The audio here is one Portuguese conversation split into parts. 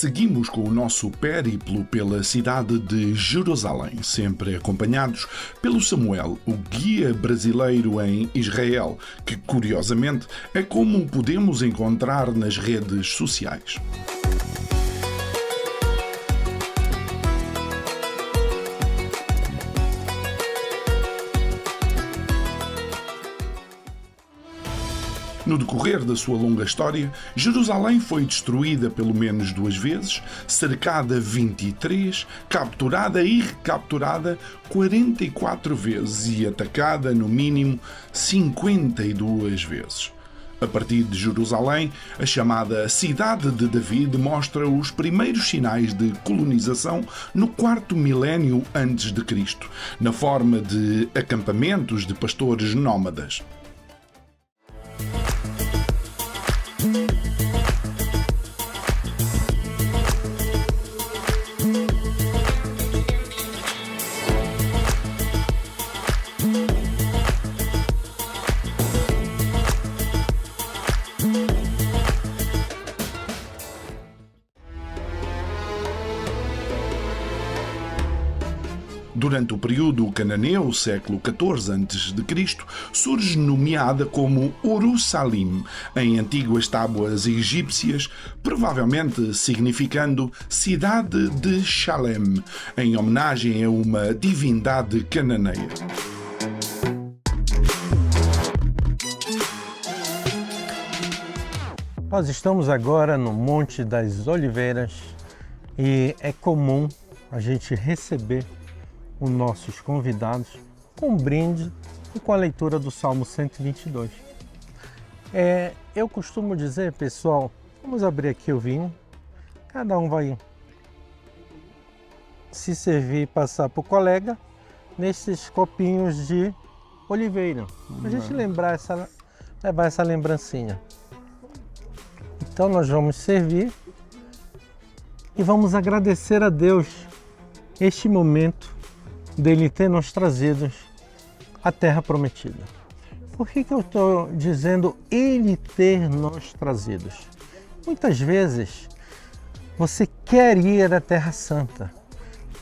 Seguimos com o nosso périplo pela cidade de Jerusalém, sempre acompanhados pelo Samuel, o guia brasileiro em Israel, que curiosamente é como podemos encontrar nas redes sociais. No decorrer da sua longa história, Jerusalém foi destruída pelo menos 2 vezes, cercada 23, capturada e recapturada 44 vezes e atacada no mínimo 52 vezes. A partir de Jerusalém, a chamada Cidade de David mostra os primeiros sinais de colonização no 4º milénio antes de Cristo, na forma de acampamentos de pastores nómadas. Durante o período cananeu, século XIV a.C., surge nomeada como Urussalim, em antigas tábuas egípcias, provavelmente significando Cidade de Shalem, em homenagem a uma divindade cananeia. Nós estamos agora no Monte das Oliveiras e é comum a gente receber os nossos convidados com um brinde e com a leitura do Salmo 122. Eu costumo dizer, pessoal, vamos abrir aqui o vinho, cada um vai se servir e passar para o colega nesses copinhos de oliveira, para a gente levar essa lembrancinha. Então nós vamos servir e vamos agradecer a Deus este momento dele ter nos trazido a terra prometida. Por que eu estou dizendo ele ter nos trazido? Muitas vezes você quer ir à Terra Santa,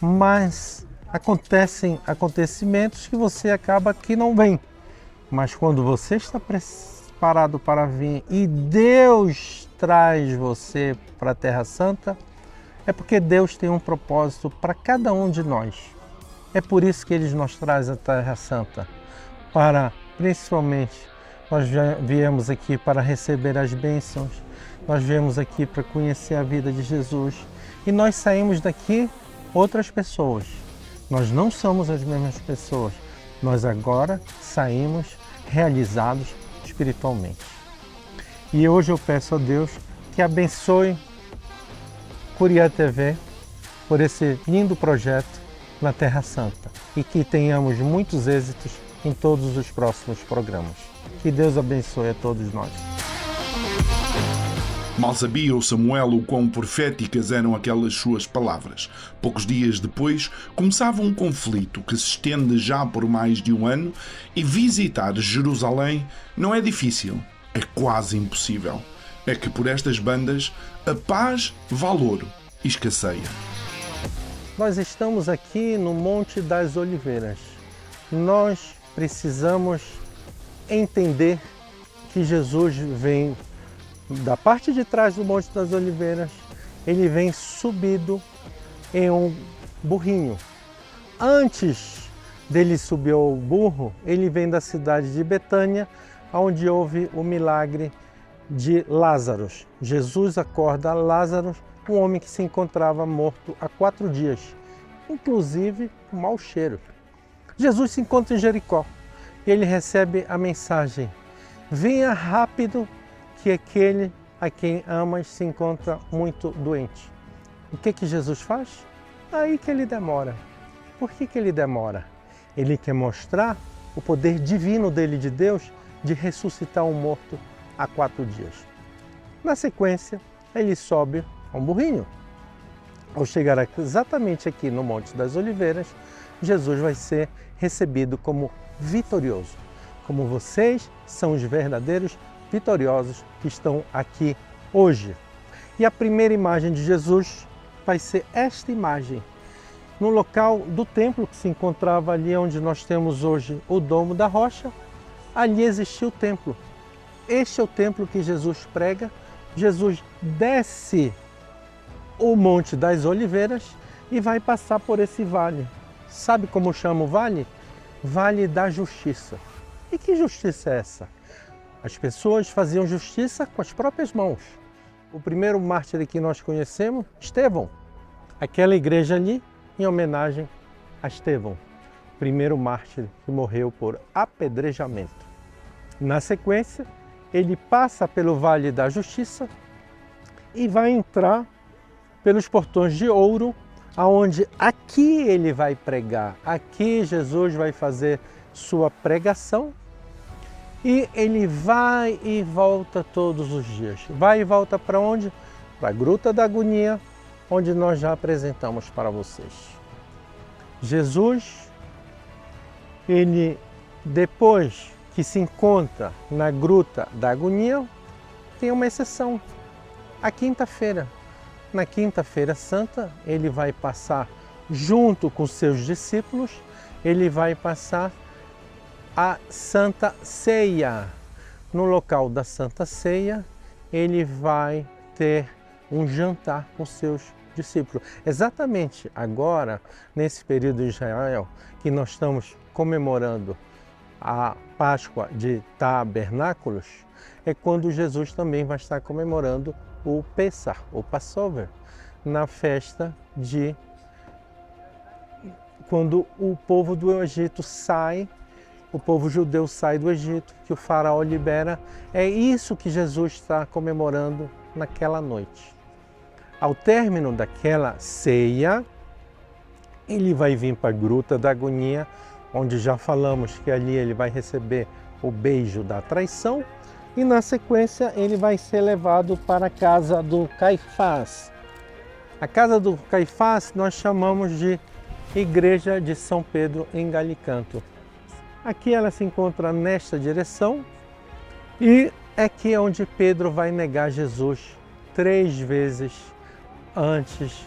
mas acontecem acontecimentos que você acaba que não vem. Mas quando você está preparado para vir e Deus traz você para a Terra Santa, é porque Deus tem um propósito para cada um de nós. É por isso que Ele nos traz a Terra Santa, principalmente, nós viemos aqui para receber as bênçãos, nós viemos aqui para conhecer a vida de Jesus e nós saímos daqui outras pessoas. Nós não somos as mesmas pessoas, nós agora saímos realizados espiritualmente. E hoje eu peço a Deus que abençoe Curiá TV por esse lindo projeto na Terra Santa e que tenhamos muitos êxitos em todos os próximos programas. Que Deus abençoe a todos nós. Mal sabia o Samuel o quão proféticas eram aquelas suas palavras. Poucos dias depois, começava um conflito que se estende já por mais de 1 ano e visitar Jerusalém não é difícil, é quase impossível. É que por estas bandas a paz vale ouro e escasseia. Nós estamos aqui no Monte das Oliveiras. Nós precisamos entender que Jesus vem da parte de trás do Monte das Oliveiras, ele vem subido em um burrinho. Antes dele subir ao burro, ele vem da cidade de Betânia, onde houve o milagre de Lázaro. Jesus acorda Lázaro, um homem que se encontrava morto há 4 dias, inclusive com mau cheiro. Jesus se encontra em Jericó e ele recebe a mensagem: venha rápido, que aquele a quem amas se encontra muito doente. O que Jesus faz? Aí que ele demora. Por que ele demora? Ele quer mostrar o poder divino dele, de Deus, de ressuscitar um morto há 4 dias. Na sequência, ele sobe a um burrinho. Ao chegar exatamente aqui no Monte das Oliveiras, Jesus vai ser recebido como vitorioso. Como vocês são os verdadeiros vitoriosos que estão aqui hoje. E a primeira imagem de Jesus vai ser esta imagem, no local do templo que se encontrava ali onde nós temos hoje o Domo da Rocha. Ali existia o templo. Este é o templo que Jesus prega. Jesus desce o Monte das Oliveiras e vai passar por esse vale. Sabe como chama o vale? Vale da Justiça. E que justiça é essa? As pessoas faziam justiça com as próprias mãos. O primeiro mártir que nós conhecemos, Estevão. Aquela igreja ali, em homenagem a Estevão, primeiro mártir que morreu por apedrejamento. Na sequência, ele passa pelo Vale da Justiça e vai entrar pelos portões de ouro, aonde aqui ele vai pregar. Aqui Jesus vai fazer sua pregação e ele vai e volta todos os dias. Vai e volta para onde? Para a Gruta da Agonia, onde nós já apresentamos para vocês. Jesus, ele depois que se encontra na Gruta da Agonia, tem uma exceção, a quinta-feira. Na quinta-feira santa, ele vai passar junto com seus discípulos, ele vai passar a Santa Ceia. No local da Santa Ceia, ele vai ter um jantar com seus discípulos. Exatamente agora, nesse período de Israel, que nós estamos comemorando a Páscoa de Tabernáculos, é quando Jesus também vai estar comemorando o Pessah, o Passover, na festa de quando o povo do Egito sai, o povo judeu sai do Egito, que o faraó libera. É isso que Jesus está comemorando naquela noite. Ao término daquela ceia, ele vai vir para a Gruta da Agonia, onde já falamos que ali ele vai receber o beijo da traição, e na sequência ele vai ser levado para a casa do Caifás. A casa do Caifás nós chamamos de Igreja de São Pedro em Galicanto. Aqui ela se encontra nesta direção e é aqui onde Pedro vai negar Jesus 3 vezes antes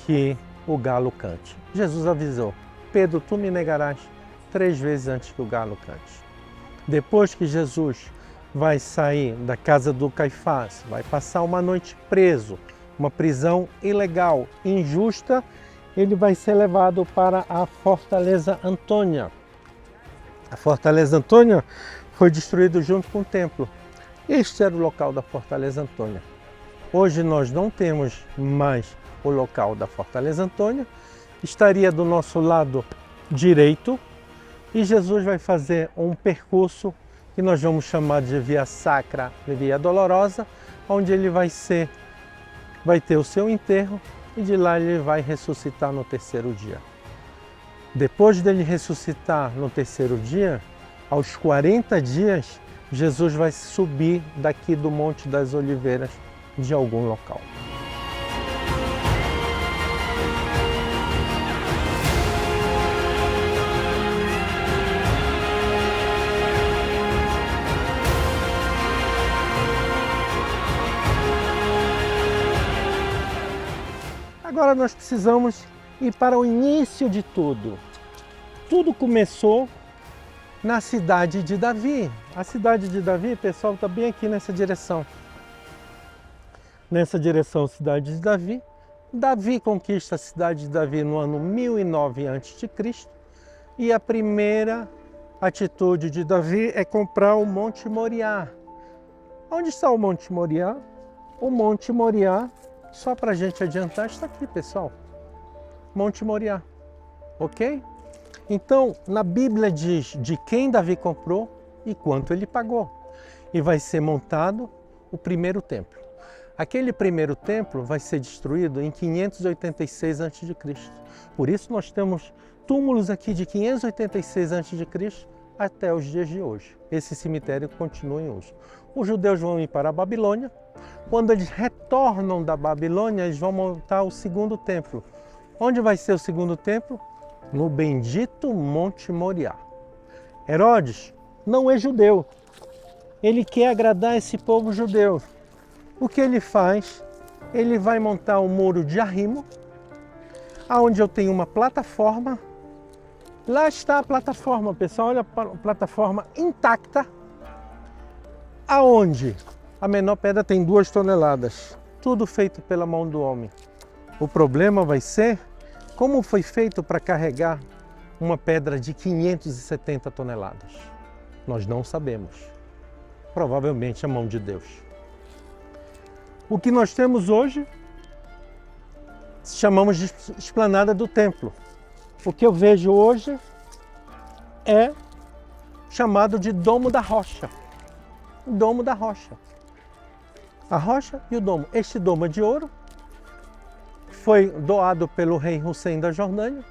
que o galo cante. Jesus avisou: Pedro, tu me negarás 3 vezes antes que o galo cante. Depois que Jesus vai sair da casa do Caifás, vai passar uma noite preso, uma prisão ilegal, injusta, ele vai ser levado para a Fortaleza Antônia. A Fortaleza Antônia foi destruída junto com o templo. Este era o local da Fortaleza Antônia. Hoje nós não temos mais o local da Fortaleza Antônia, estaria do nosso lado direito e Jesus vai fazer um percurso que nós vamos chamar de Via Sacra e Via Dolorosa, onde ele vai ter o seu enterro e de lá ele vai ressuscitar no 3º dia. Depois dele ressuscitar no 3º dia, aos 40 dias, Jesus vai subir daqui do Monte das Oliveiras de algum local. Agora nós precisamos ir para o início de tudo. Tudo começou na cidade de Davi. A cidade de Davi, pessoal, está bem aqui nessa direção. Nessa direção, cidade de Davi. Davi conquista a cidade de Davi no ano 1009 a.C. E a primeira atitude de Davi é comprar o Monte Moriá. Onde está o Monte Moriá? O Monte Moriá, só para a gente adiantar, está aqui, pessoal. Monte Moriá, ok? Então, na Bíblia diz de quem Davi comprou e quanto ele pagou. E vai ser montado o primeiro templo. Aquele primeiro templo vai ser destruído em 586 a.C. Por isso nós temos túmulos aqui de 586 a.C. até os dias de hoje. Esse cemitério continua em uso. Os judeus vão ir para a Babilônia. Quando eles retornam da Babilônia, eles vão montar o segundo templo. Onde vai ser o segundo templo? No bendito Monte Moriá. Herodes não é judeu. Ele quer agradar esse povo judeu. O que ele faz? ele vai montar um muro de arrimo, aonde eu tenho uma plataforma. Lá está a plataforma, pessoal, olha a plataforma intacta, aonde a menor pedra tem 2 toneladas, tudo feito pela mão do homem. O problema vai ser como foi feito para carregar uma pedra de 570 toneladas. Nós não sabemos. Provavelmente a mão de Deus. O que nós temos hoje, chamamos de esplanada do templo. O que eu vejo hoje é chamado de Domo da Rocha. O Domo da Rocha. A rocha e o domo. Este domo é de ouro. Foi doado pelo rei Hussein da Jordânia.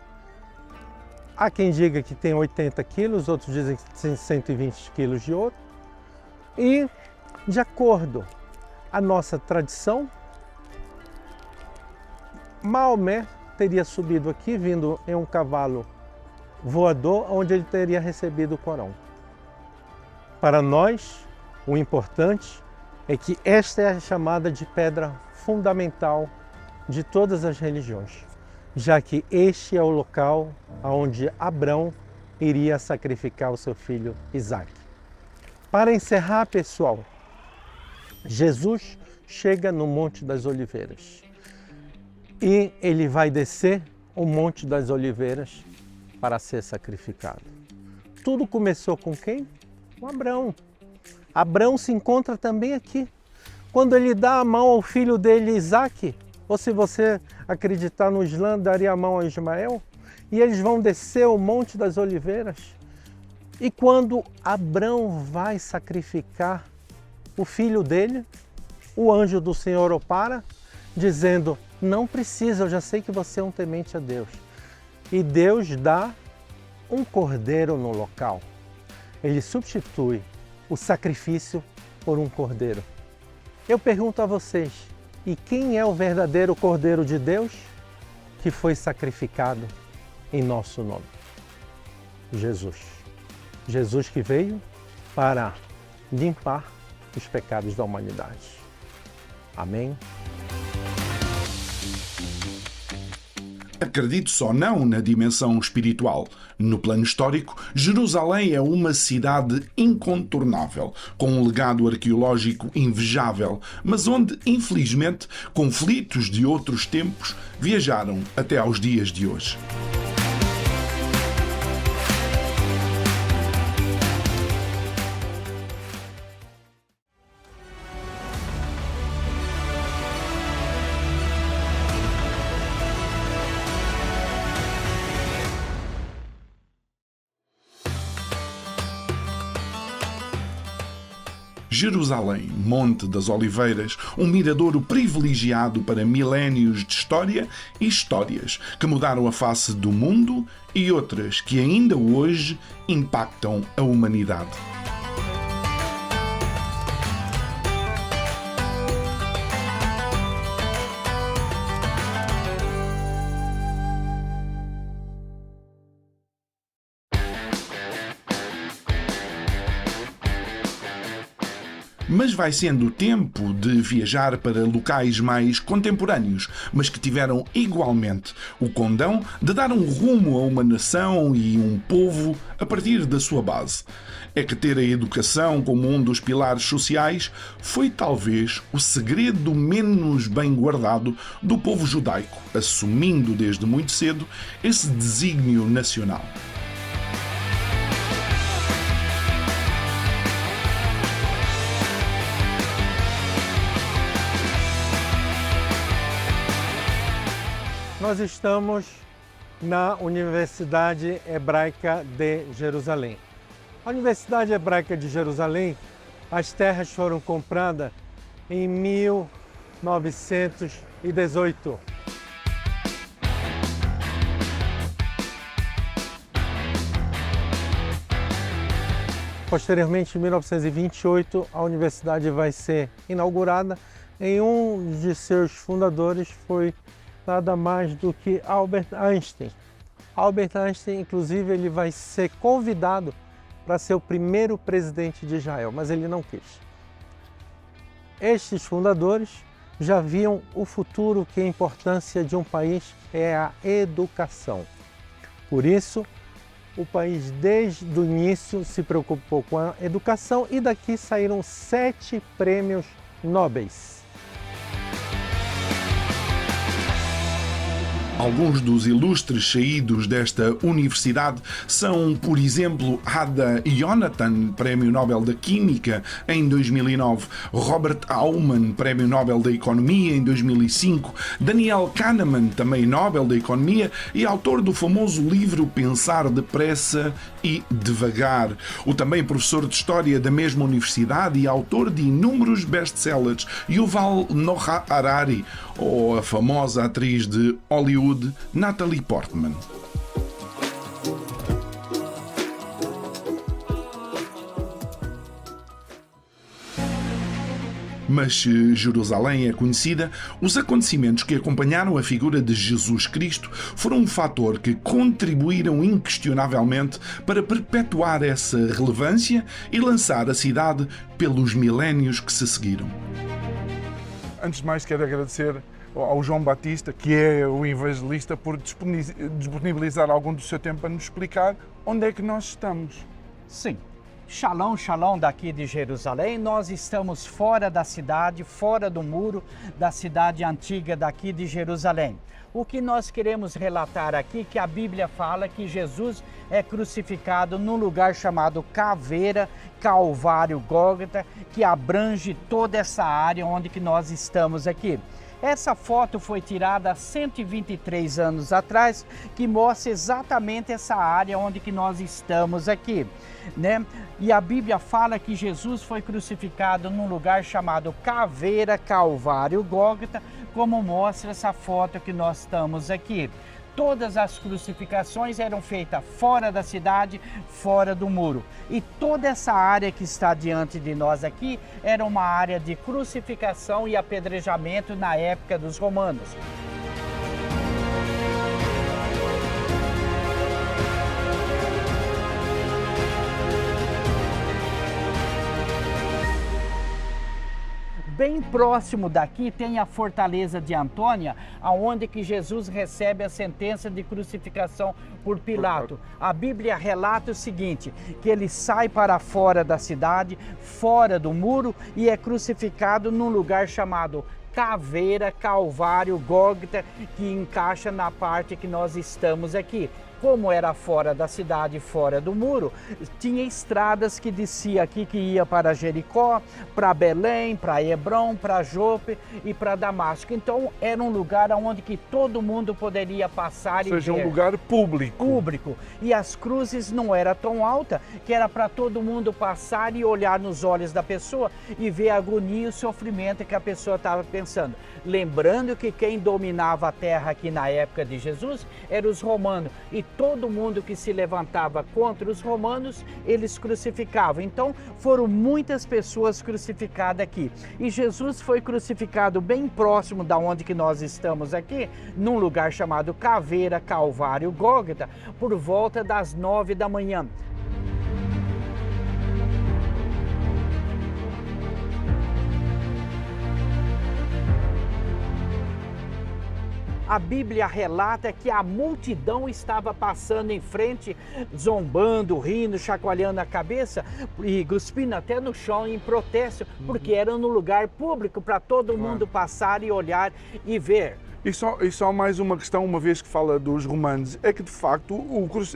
Há quem diga que tem 80 quilos, outros dizem que tem 120 quilos de ouro. E, de acordo com a nossa tradição, Maomé teria subido aqui, vindo em um cavalo voador, onde ele teria recebido o Corão. Para nós, o importante é que esta é a chamada de pedra fundamental de todas as religiões, já que este é o local onde Abrão iria sacrificar o seu filho Isaque. Para encerrar, pessoal, Jesus chega no Monte das Oliveiras e ele vai descer o Monte das Oliveiras para ser sacrificado. Tudo começou com quem? Com Abrão. Abrão se encontra também aqui. Quando ele dá a mão ao filho dele, Isaque, ou se você acreditar no Islã, daria a mão a Ismael, e eles vão descer o Monte das Oliveiras. E quando Abrão vai sacrificar o filho dele, o anjo do Senhor o para, dizendo: não precisa, eu já sei que você é um temente a Deus. E Deus dá um cordeiro no local. Ele substitui o sacrifício por um cordeiro. Eu pergunto a vocês, e quem é o verdadeiro Cordeiro de Deus que foi sacrificado em nosso nome? Jesus. Jesus que veio para limpar os pecados da humanidade. Amém? Acredite só não na dimensão espiritual. No plano histórico, Jerusalém é uma cidade incontornável, com um legado arqueológico invejável, mas onde, infelizmente, conflitos de outros tempos viajaram até aos dias de hoje. Jerusalém, Monte das Oliveiras, um miradouro privilegiado para milénios de história e histórias que mudaram a face do mundo e outras que ainda hoje impactam a humanidade. Mas vai sendo o tempo de viajar para locais mais contemporâneos, mas que tiveram igualmente o condão de dar um rumo a uma nação e um povo a partir da sua base. É que ter a educação como um dos pilares sociais foi talvez o segredo menos bem guardado do povo judaico, assumindo desde muito cedo esse desígnio nacional. Nós estamos na Universidade Hebraica de Jerusalém. A Universidade Hebraica de Jerusalém, as terras foram compradas em 1918. Posteriormente, em 1928, a universidade vai ser inaugurada e um de seus fundadores foi nada mais do que Albert Einstein. Albert Einstein, inclusive, ele vai ser convidado para ser o primeiro presidente de Israel, mas ele não quis. Estes fundadores já viam o futuro, que a importância de um país é a educação. Por isso, o país desde o início se preocupou com a educação e daqui saíram 7 prêmios Nobéis. Alguns dos ilustres saídos desta universidade são, por exemplo, Ada Jonathan, Prémio Nobel da Química em 2009, Robert Aumann, Prémio Nobel da Economia em 2005, Daniel Kahneman, também Nobel da Economia e autor do famoso livro Pensar Depressa e Devagar. O também professor de História da mesma universidade e autor de inúmeros best-sellers, Yuval Noah Harari, ou a famosa atriz de Hollywood, Natalie Portman. Mas se Jerusalém é conhecida, os acontecimentos que acompanharam a figura de Jesus Cristo foram um fator que contribuíram inquestionavelmente para perpetuar essa relevância e lançar a cidade pelos milénios que se seguiram. Antes de mais, quero agradecer ao João Batista, que é o evangelista, por disponibilizar algum do seu tempo para nos explicar onde é que nós estamos. Sim. Shalom, shalom daqui de Jerusalém. Nós estamos fora da cidade, fora do muro da cidade antiga daqui de Jerusalém. O que nós queremos relatar aqui, que a Bíblia fala que Jesus é crucificado num lugar chamado Caveira, Calvário, Gólgota, que abrange toda essa área onde que nós estamos aqui. Essa foto foi tirada há 123 anos atrás, que mostra exatamente essa área onde que nós estamos aqui, né? E a Bíblia fala que Jesus foi crucificado num lugar chamado Caveira, Calvário, Gólgota, como mostra essa foto que nós estamos aqui. Todas as crucificações eram feitas fora da cidade, fora do muro. E toda essa área que está diante de nós aqui era uma área de crucificação e apedrejamento na época dos romanos. Bem próximo daqui tem a fortaleza de Antônia, aonde que Jesus recebe a sentença de crucificação por Pilato. A Bíblia relata o seguinte, que ele sai para fora da cidade, fora do muro, e é crucificado num lugar chamado Caveira, Calvário, Gólgota, que encaixa na parte que nós estamos aqui. Como era fora da cidade, fora do muro, tinha estradas que descia aqui, que ia para Jericó, para Belém, para Hebrom, para Jope e para Damasco. Então era um lugar onde que todo mundo poderia passar e ver. Ou seja, um lugar público. E as cruzes não eram tão altas, que era para todo mundo passar e olhar nos olhos da pessoa e ver a agonia e o sofrimento que a pessoa estava pensando. Lembrando que quem dominava a terra aqui na época de Jesus eram os romanos, e todo mundo que se levantava contra os romanos, eles crucificavam. Então foram muitas pessoas crucificadas aqui. E Jesus foi crucificado bem próximo da onde que nós estamos aqui, num lugar chamado Caveira, Calvário, Gólgota, por volta das 9 da manhã. A Bíblia relata que a multidão estava passando em frente, zombando, rindo, chacoalhando a cabeça e cuspindo até no chão em protesto, porque era no lugar público para todo mundo passar e olhar e ver. E só mais uma questão, uma vez que fala dos romanos, é que de facto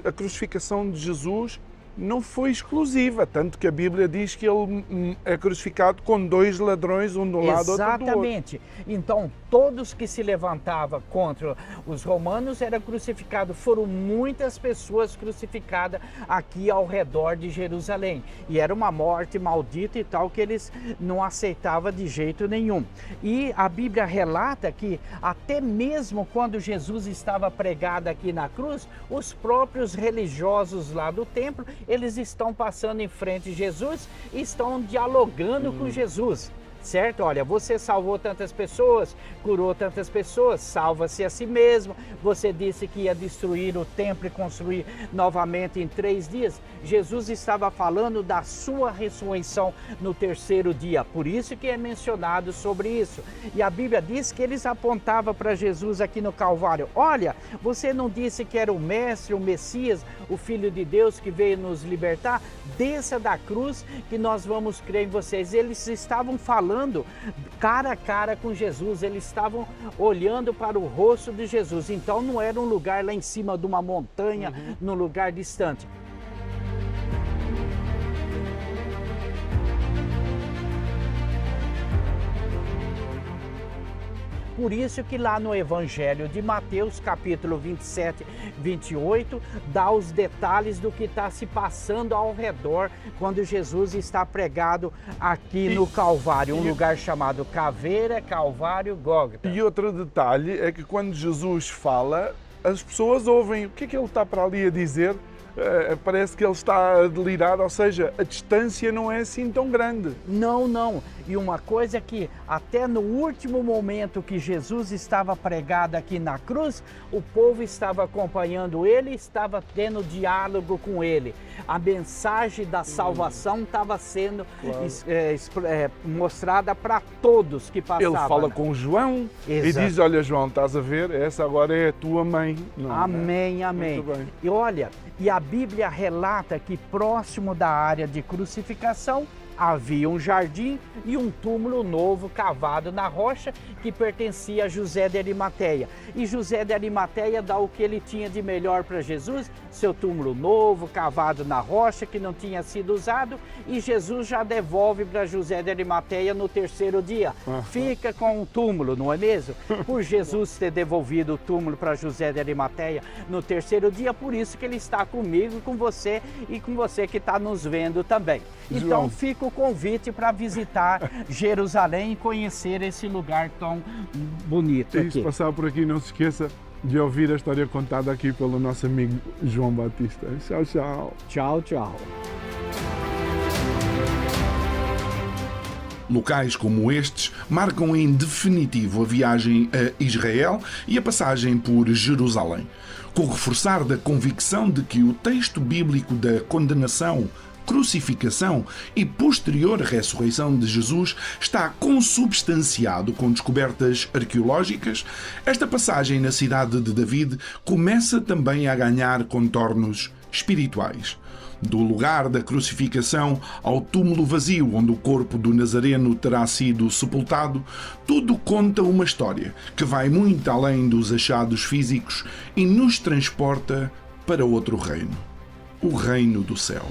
a crucificação de Jesus não foi exclusiva, tanto que a Bíblia diz que ele é crucificado com 2 ladrões, um do lado, outro do outro. Exatamente. Então, todos que se levantavam contra os romanos eram crucificados. Foram muitas pessoas crucificadas aqui ao redor de Jerusalém. E era uma morte maldita e tal, que eles não aceitavam de jeito nenhum. E a Bíblia relata que até mesmo quando Jesus estava pregado aqui na cruz, os próprios religiosos lá do templo, eles estão passando em frente a Jesus e estão dialogando com Jesus. certo? Olha, você salvou tantas pessoas, curou tantas pessoas, salva-se a si mesmo. Você disse que ia destruir o templo e construir novamente em 3 dias. Jesus estava falando da sua ressurreição no terceiro dia, por isso que é mencionado sobre isso. E a Bíblia diz que eles apontavam para Jesus aqui no Calvário: olha, você não disse que era o Mestre, o Messias, o Filho de Deus que veio nos libertar? Desça da cruz que nós vamos crer em vocês. Eles estavam falando cara a cara com Jesus, eles estavam olhando para o rosto de Jesus. Então não era um lugar lá em cima de uma montanha, num lugar distante. Por isso que lá no Evangelho de Mateus, capítulo 27, 28, dá os detalhes do que está se passando ao redor quando Jesus está pregado aqui no Calvário, um lugar chamado Caveira, Calvário, Gólgota. E outro detalhe é que quando Jesus fala, as pessoas ouvem. O que é que ele está para ali a dizer? Parece que ele está a delirar, ou seja, a distância não é assim tão grande. Não, não. E uma coisa que até no último momento que Jesus estava pregado aqui na cruz, o povo estava acompanhando ele, estava tendo diálogo com ele. A mensagem da salvação estava sendo mostrada para todos que passavam. Ele fala com João. Exato. E diz: olha, João, estás a ver? Essa agora é a tua mãe. Não, amém, amém. Muito bem. E olha, e a Bíblia relata que próximo da área de crucificação havia um jardim e um túmulo novo cavado na rocha que pertencia a José de Arimateia. E José de Arimateia dá o que ele tinha de melhor para Jesus, seu túmulo novo cavado na rocha que não tinha sido usado, e Jesus já devolve para José de Arimateia no terceiro dia. Fica com o túmulo, não é mesmo? Por Jesus ter devolvido o túmulo para José de Arimateia no terceiro dia, por isso que ele está comigo, com você e com você que está nos vendo também. Então fica o convite para visitar Jerusalém e conhecer esse lugar tão bonito aqui. Se passar por aqui, não se esqueça de ouvir a história contada aqui pelo nosso amigo João Batista. Tchau, tchau. Tchau, tchau. Locais como estes marcam em definitivo a viagem a Israel e a passagem por Jerusalém, com o reforçar da convicção de que o texto bíblico da condenação, crucificação e posterior ressurreição de Jesus está consubstanciado com descobertas arqueológicas. Esta passagem na cidade de David começa também a ganhar contornos espirituais. Do lugar da crucificação ao túmulo vazio onde o corpo do Nazareno terá sido sepultado, tudo conta uma história que vai muito além dos achados físicos e nos transporta para outro reino, o reino do céu.